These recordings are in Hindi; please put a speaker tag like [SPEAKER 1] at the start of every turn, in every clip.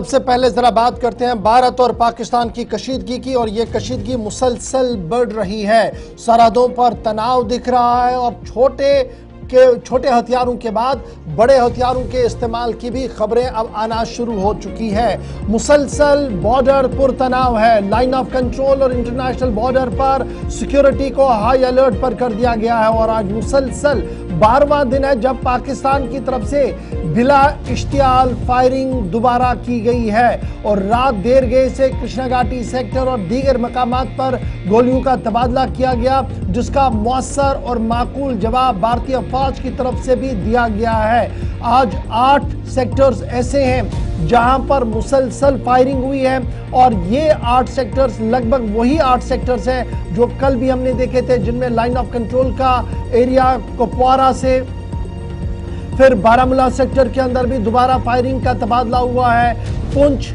[SPEAKER 1] सबसे पहले जरा बात करते हैं भारत और पाकिस्तान की कशीदगी की, और ये कशीदगी मुसलसल बढ़ रही है। सरहदों पर तनाव दिख रहा है और छोटे हथियारों के बाद बड़े हथियारों के इस्तेमाल की भी खबरें अब आना शुरू हो चुकी है। मुसलसल बॉर्डर पुरतनाव है। लाइन ऑफ कंट्रोल और इंटरनेशनल बॉर्डर पर सिक्योरिटी को हाई अलर्ट पर कर दिया गया है और आज मुसलसल 12वां दिन है जब पाकिस्तान की तरफ से बिला इश्तियाल फायरिंग दोबारा की गई है और रात देर गए से कृष्णा घाटी सेक्टर और दीगर मकामात पर गोलियों का तबादला किया गया, जिसका मौसर और माकूल जवाब भारतीय फौज की तरफ से भी दिया गया है। आज 8 सेक्टर्स ऐसे हैं जहां पर मुसलसल फायरिंग हुई है और ये 8 सेक्टर्स लगभग वही 8 सेक्टर्स हैं जो कल भी हमने देखे थे, जिनमें लाइन ऑफ कंट्रोल का एरिया कुपवारा से फिर बारामूला सेक्टर के अंदर भी दोबारा फायरिंग का तबादला हुआ है। पुंछ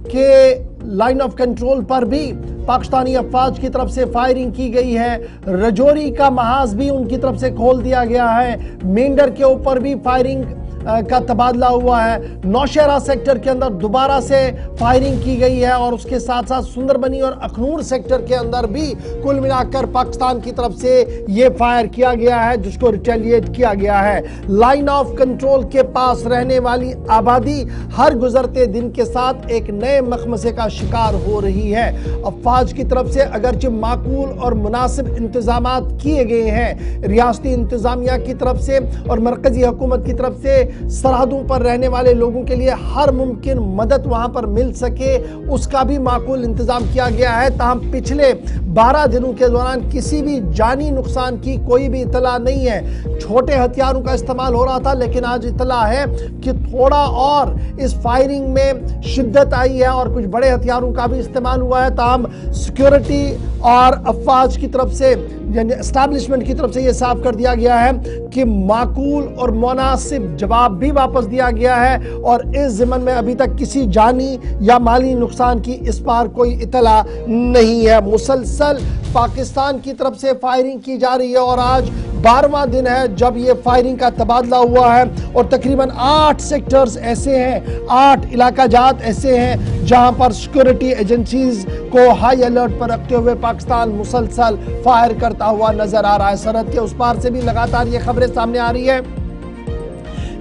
[SPEAKER 1] के लाइन ऑफ कंट्रोल पर भी पाकिस्तानी अफवाज की तरफ से फायरिंग की गई है। रजौरी का महाज भी उनकी तरफ से खोल दिया गया है। मेंढर के ऊपर भी फायरिंग का तबादला हुआ है। नौशहरा सेक्टर के अंदर दोबारा से फायरिंग की गई है और उसके साथ साथ सुंदरबनी और अखनूर सेक्टर के अंदर भी कुल मिलाकर पाकिस्तान की तरफ से ये फायर किया गया है, जिसको रिटेलिएट किया गया है। लाइन ऑफ कंट्रोल के पास रहने वाली आबादी हर गुजरते दिन के साथ एक नए मखमसे का शिकार हो रही है। अफवाज की तरफ से अगरचे माकूल और मुनासिब इंतजाम किए गए हैं, रियासती इंतजामिया की तरफ से और मरकजी हुकूमत की तरफ से सरहदों पर रहने वाले लोगों के लिए हर मुमकिन मदद वहां पर मिल सके उसका भी माकूल इंतजाम किया गया है। ताहम पिछले 12 दिनों के दौरान किसी भी जानी नुकसान की कोई भी इतला नहीं है। छोटे हथियारों का इस्तेमाल हो रहा था, लेकिन आज इतला है कि थोड़ा और इस फायरिंग में शिद्दत आई है और कुछ बड़े हथियारों का भी इस्तेमाल हुआ है। ताहम सिक्योरिटी और अफवाज की तरफ से यानी एस्टैब्लिशमेंट की तरफ से यह साफ कर दिया गया है कि माकूल और मुनासिब जवाब भी वापस दिया गया है और इस ज़िमन में अभी तक किसी जानी या माली नुकसान की इस बार कोई इतला नहीं है। मुसलसल पाकिस्तान की तरफ से फायरिंग की जा रही है और आज 12वां दिन है जब ये फायरिंग का तबादला हुआ है और तकरीबन 8 सेक्टर्स ऐसे हैं, 8 इलाका जात ऐसे हैं जहां पर सिक्योरिटी एजेंसीज को हाई अलर्ट पर रखते हुए पाकिस्तान मुसलसल फायर करता हुआ नजर आ रहा है। सरहद के उस पार से भी लगातार ये खबरें सामने आ रही है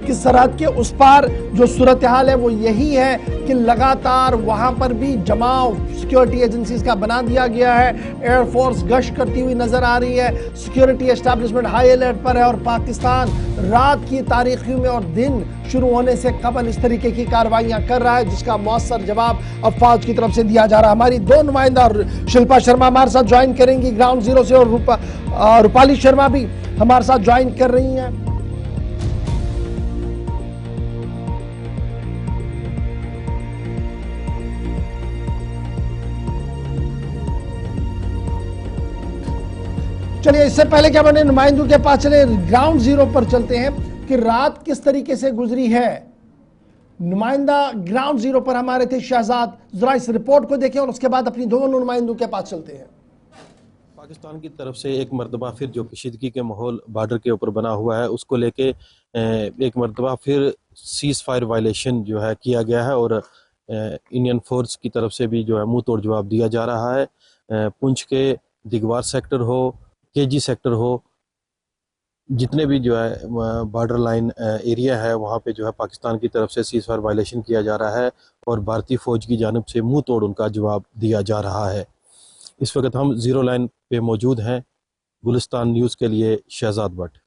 [SPEAKER 1] कि सरहद के उस पार जो सूरत हाल है वो यही है कि लगातार वहां पर भी जमाव सिक्योरिटी एजेंसीज का बना दिया गया है। एयरफोर्स गश्त करती हुई नजर आ रही है। सिक्योरिटी एस्टैब्लिशमेंट हाई अलर्ट पर है और पाकिस्तान रात की तारीखी में और दिन शुरू होने से कबल इस तरीके की कार्रवाइयां कर रहा है, जिसका मौसर जवाब अफवाज की तरफ से दिया जा रहा है। हमारी 2 नुमाइंदा शिल्पा शर्मा हमारे साथ ज्वाइन करेंगी ग्राउंड जीरो से और रूपाली शर्मा भी हमारे साथ ज्वाइन कर रही हैं। चलिए, इससे पहले कि हम नुमाइंदों के पास चले, ग्राउंड जीरो पर चलते हैं कि रात किस तरीके से गुजरी है। नुमाइंदा ग्राउंड जीरो पर हमारे थे शहजाद, जरा इस रिपोर्ट को देखें और उसके बाद अपनी दोनों नुमाइंदों के पास चलते हैं।
[SPEAKER 2] पाकिस्तान की तरफ से एक मरतबा फिर जो कशीदगी के माहौल बॉर्डर के ऊपर बना हुआ है उसको लेके एक मरतबा फिर सीज फायर वायलेशन जो है किया गया है और इंडियन फोर्स की तरफ से भी जो है मुंह तोड़ जवाब दिया जा रहा है। पुंछ के दिगवार सेक्टर हो, केजी सेक्टर हो, जितने भी जो है बॉर्डर लाइन एरिया है वहाँ पे जो है पाकिस्तान की तरफ से सीज फायर वायलेशन किया जा रहा है और भारतीय फौज की जानिब से मुंह तोड़ उनका जवाब दिया जा रहा है। इस वक्त हम जीरो लाइन पे मौजूद हैं। गुलिस्तान न्यूज़ के लिए शहजाद भट्ट।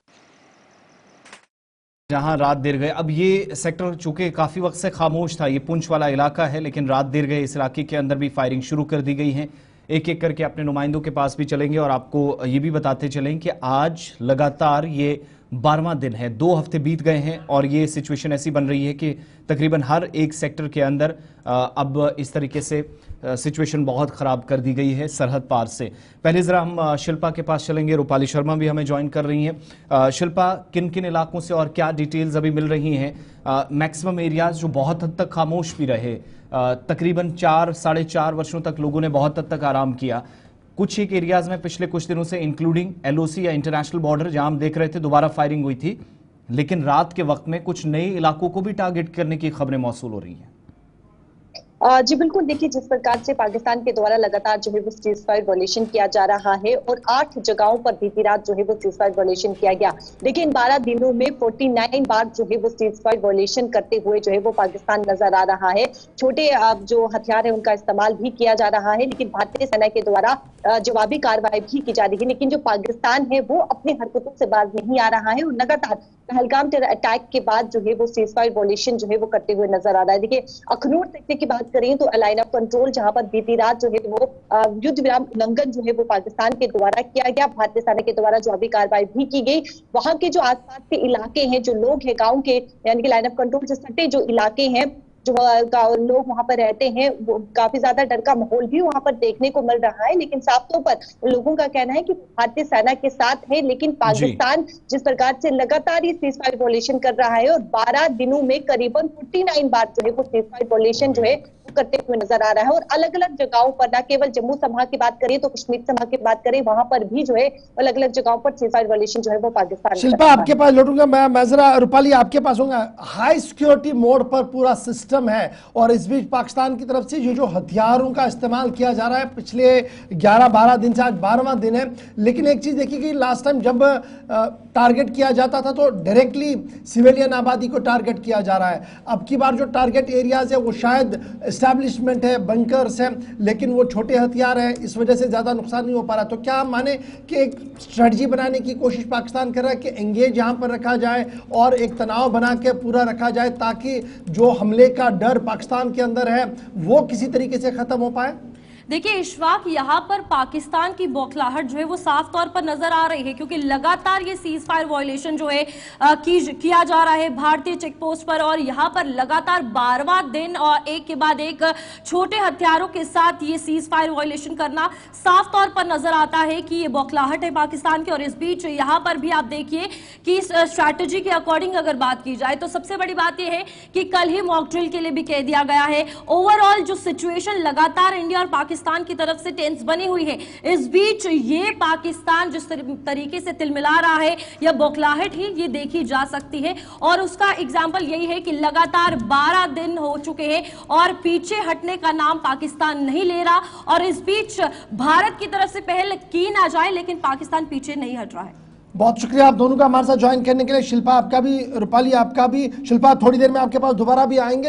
[SPEAKER 3] जहां रात देर गए, अब ये सेक्टर चूंकि काफी वक्त से खामोश था, ये पुंछ वाला इलाका है, लेकिन रात देर गए इस इलाके के अंदर भी फायरिंग शुरू कर दी गई है। एक एक करके अपने नुमाइंदों के पास भी चलेंगे और आपको ये भी बताते चलें कि आज लगातार ये 12वां दिन है, 2 हफ्ते बीत गए हैं और ये सिचुएशन ऐसी बन रही है कि तकरीबन हर एक सेक्टर के अंदर अब इस तरीके से सिचुएशन बहुत ख़राब कर दी गई है सरहद पार से। पहले ज़रा हम शिल्पा के पास चलेंगे, रूपाली शर्मा भी हमें ज्वाइन कर रही हैं। शिल्पा, किन किन इलाकों से और क्या डिटेल्स अभी मिल रही हैं? मैक्सिमम एरियाज जो बहुत हद तक खामोश भी रहे, तकरीबन 4-4.5 वर्षों तक लोगों ने बहुत हद तक आराम किया, कुछ एक एरियाज में पिछले कुछ दिनों से इंक्लूडिंग एलओसी या इंटरनेशनल बॉर्डर जहां हम देख रहे थे दोबारा फायरिंग हुई थी, लेकिन रात के वक्त में कुछ नए इलाकों को भी टारगेट करने की खबरें मौसूल हो रही हैं।
[SPEAKER 4] जी बिल्कुल, देखिए जिस प्रकार से पाकिस्तान के द्वारा लगातार जो है वो सीज फायर वायलेशन किया जा रहा है और 8 जगहों पर बीती रात जो है वो सीज फायर वायलेशन किया गया। देखिए इन 12 दिनों में 49 बार जो है वो सीज फायर वायलेशन करते हुए जो है वो पाकिस्तान नजर आ रहा है। छोटे जो हथियार है उनका इस्तेमाल भी किया जा रहा है, लेकिन भारतीय सेना के द्वारा जवाबी कार्रवाई भी की जा रही है। लेकिन जो पाकिस्तान है वो अपनी हरकतों से बाज नहीं आ रहा है और लगातार पहलगाम टेरर अटैक के बाद जो है वो सीज फायर वायलेशन जो है वो करते हुए नजर आ रहा है। देखिए अखनूर सेक्टर की बात करें तो लाइन ऑफ कंट्रोल जहां पर बीती रात जो है वो युद्ध विराम उल्लंघन जो है वो पाकिस्तान के द्वारा किया गया, भारतीय सेना के द्वारा जवाबी कार्रवाई भी की गई। वहां के जो आसपास के इलाके हैं, जो लोग हैं गाँव के, यानी कि लाइन ऑफ कंट्रोल से सटे जो इलाके हैं, जो लोग वहां पर रहते हैं, वो काफी ज्यादा डर का माहौल भी वहां पर देखने को मिल रहा है। लेकिन साफ तौर पर लोगों का कहना है कि भारतीय सेना के साथ है, लेकिन पाकिस्तान जिस प्रकार से लगातार ये सीज फायर वायलेशन कर रहा है और 12 दिनों में करीबन 49 बार जो है वो सीज फायर वायलेशन जो है करते हुए नजर आ रहा है। और अलग अलग जगहों पर, न केवल जम्मू संभाग की बात करें तो कश्मीर संभाग की बात करें, वहां पर भी जो है अलग अलग जगहों पर सीज फायर वायलेशन जो है वो पाकिस्तान।
[SPEAKER 1] शिल्पा आपके पास लौटूंगा मैं जरा, रूपाली आपके पास होगा। हाई सिक्योरिटी मोड पर पूरा सिस्टम है और इस बीच पाकिस्तान की तरफ से जो हथियारों का इस्तेमाल किया जा रहा है पिछले 11-12 दिन से आज 12वां दिन है। लेकिन एक चीज देखिए कि लास्ट टाइम जब टारगेट किया जाता था तो डायरेक्टली सिविलियन आबादी को टारगेट किया जा रहा है। अब की बार जो टारगेट एरियाज है वो शायद एस्टैब्लिशमेंट है, बंकर्स हैं, लेकिन वो छोटे हथियार हैं, इस वजह से ज़्यादा नुकसान नहीं हो पा रहा। तो क्या हम माने कि एक स्ट्रेटजी बनाने की कोशिश पाकिस्तान कर रहा है कि एंगेज यहाँ पर रखा जाए और एक तनाव बना के पूरा रखा जाए ताकि जो हमले का डर पाकिस्तान के अंदर है वो किसी तरीके से ख़त्म हो पाए?
[SPEAKER 5] देखिए इशफाक, यहाँ पर पाकिस्तान की बौखलाहट जो है वो साफ तौर पर नजर आ रही है, क्योंकि लगातार ये सीज फायर वायलेशन जो है किया जा रहा है भारतीय चेक पोस्ट पर, और यहाँ पर लगातार 12वां दिन और एक के बाद एक छोटे हथियारों के साथ ये सीज फायर वायलेशन करना साफ तौर पर नजर आता है कि ये बौखलाहट है पाकिस्तान की। और इस बीच यहाँ पर भी आप देखिए कि इस स्ट्रैटेजी के अकॉर्डिंग अगर बात की जाए तो सबसे बड़ी बात यह है कि कल ही मॉक ड्रिल के लिए भी कह दिया गया है। ओवरऑल जो सिचुएशन लगातार इंडिया और पाकिस्तान की तरफ से टेंस बनी हुई है, इस बीच ये पाकिस्तान जिस तरीके से तिलमिला रहा है या बौखलाहट ही ये देखी जा सकती है। और उसका एग्जांपल यही है कि लगातार 12 दिन हो चुके हैं और पीछे हटने का नाम पाकिस्तान नहीं ले रहा। और इस बीच भारत की तरफ से पहल की ना जाए, लेकिन पाकिस्तान पीछे नहीं हट रहा है।
[SPEAKER 1] बहुत शुक्रिया आप दोनों का हमारे साथ ज्वाइन करने के लिए। शिल्पा आपका भी, रूपाली आपका भी। शिल्पा थोड़ी देर में आपके पास दोबारा भी आएंगे।